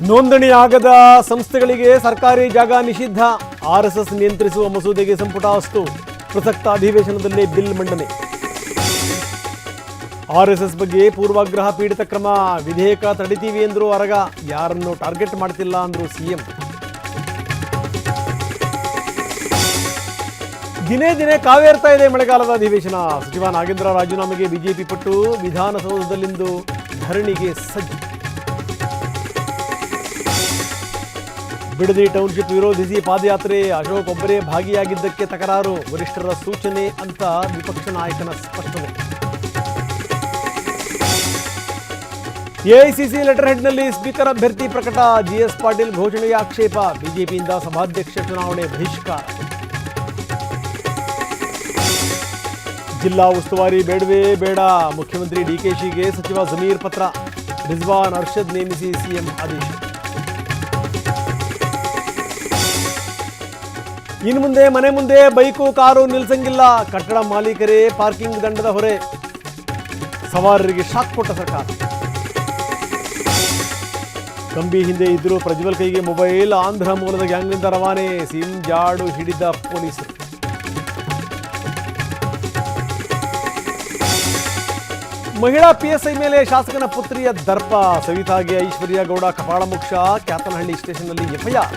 ನೋಂದಣಿಯಾಗದ ಸಂಸ್ಥೆಗಳಿಗೆ ಸರ್ಕಾರಿ ಜಾಗ ನಿಷಿದ್ಧ, ಆರ್ಎಸ್ಎಸ್ ನಿಯಂತ್ರಿಸುವ ಮಸೂದೆಗೆ ಸಂಪುಟ ಅಸ್ತು, ಪ್ರಸಕ್ತ ಅಧಿವೇಶನದಲ್ಲಿ ಬಿಲ್ ಮಂಡನೆ. ಆರ್ಎಸ್ಎಸ್ ಬಗ್ಗೆ ಪೂರ್ವಾಗ್ರಹ ಪೀಡಿತ ಕ್ರಮ, ವಿಧೇಯಕ ತಡಿತೀವಿ ಎಂದ್ರು ಅರಗ, ಯಾರನ್ನು ಟಾರ್ಗೆಟ್ ಮಾಡ್ತಿಲ್ಲ ಅಂದ್ರು ಸಿಎಂ. ದಿನೇ ದಿನೇ ಕಾವೇರ್ತಾ ಇದೆ ಮಳೆಗಾಲದ ಅಧಿವೇಶನ. ಸಚಿವ ನಾಗೇಂದ್ರ ರಾಜೀನಾಮೆಗೆ ಬಿಜೆಪಿ ಪಟ್ಟು, ವಿಧಾನಸೌಧದಲ್ಲಿಂದು ಧರಣಿಗೆ ಸಜ್ಜು. ಬಿಡದಿ ಟೌನ್ಶಿಪ್ ವಿರೋಧಿಸಿ ಪಾದಯಾತ್ರೆ, ಅಶೋಕ್ ಒಬ್ಬರೇ ಭಾಗಿಯಾಗಿದ್ದಕ್ಕೆ ತಕರಾರು, ವರಿಷ್ಠರ ಸೂಚನೆ ಅಂತ ವಿಪಕ್ಷ ನಾಯಕನ ಸ್ಪಷ್ಟನೆ. ಎಐಸಿಸಿ ಲೆಟರ್ ಹೆಡ್ನಲ್ಲಿ ಸ್ಪೀಕರ್ ಅಭ್ಯರ್ಥಿ ಪ್ರಕಟ, ಜಿಎಸ್ ಪಾಟೀಲ್ ಘೋಷಣೆಗೆ ಆಕ್ಷೇಪ, ಬಿಜೆಪಿಯಿಂದ ಸಭಾಧ್ಯಕ್ಷ ಚುನಾವಣೆ ಬಹಿಷ್ಕಾರ. ಜಿಲ್ಲಾ ಉಸ್ತುವಾರಿ ಬೇಡವೇ ಬೇಡ, ಮುಖ್ಯಮಂತ್ರಿ ಡಿಕೆಶಿಗೆ ಸಚಿವ ಜಮೀರ್ ಪತ್ರ, ರಿಜ್ವಾನ್ ಅರ್ಷದ್ ನೇಮಿಸಿ ಸಿಎಂ ಆದೇಶ. ಇನ್ನು ಮುಂದೆ ಮನೆ ಮುಂದೆ ಬೈಕು ಕಾರು ನಿಲ್ಸಂಗಿಲ್ಲ, ಕಟ್ಟಡ ಮಾಲೀಕರೇ ಪಾರ್ಕಿಂಗ್ ದಂಡದ ಹೊರೆ, ಸವಾರರಿಗೆ ಶಾಕ್ ಕೊಟ್ಟ ಸರ್ಕಾರ. ಕಂಬಿ ಹಿಂದೆ ಇದ್ರೂ ಪ್ರಜ್ವಲ್ ಕೈಗೆ ಮೊಬೈಲ್, ಆಂಧ್ರ ಮೂಲದ ಗ್ಯಾಂಗ್ನಿಂದ ರವಾನೆ, ಸಿಮ್ ಜಾಡು ಹಿಡಿದ ಪೊಲೀಸರು. ಮಹಿಳಾ ಪಿಎಸ್ಐ ಮೇಲೆ ಶಾಸಕನ ಪುತ್ರಿಯ ದರ್ಪ, ಸವಿತಾಗೆ ಐಶ್ವರ್ಯ ಗೌಡ ಕಪಾಳ ಮೋಕ್ಷ, ಕ್ಯಾತನಹಳ್ಳಿ ಸ್ಟೇಷನ್ನಲ್ಲಿ ಎಫ್ಐಆರ್.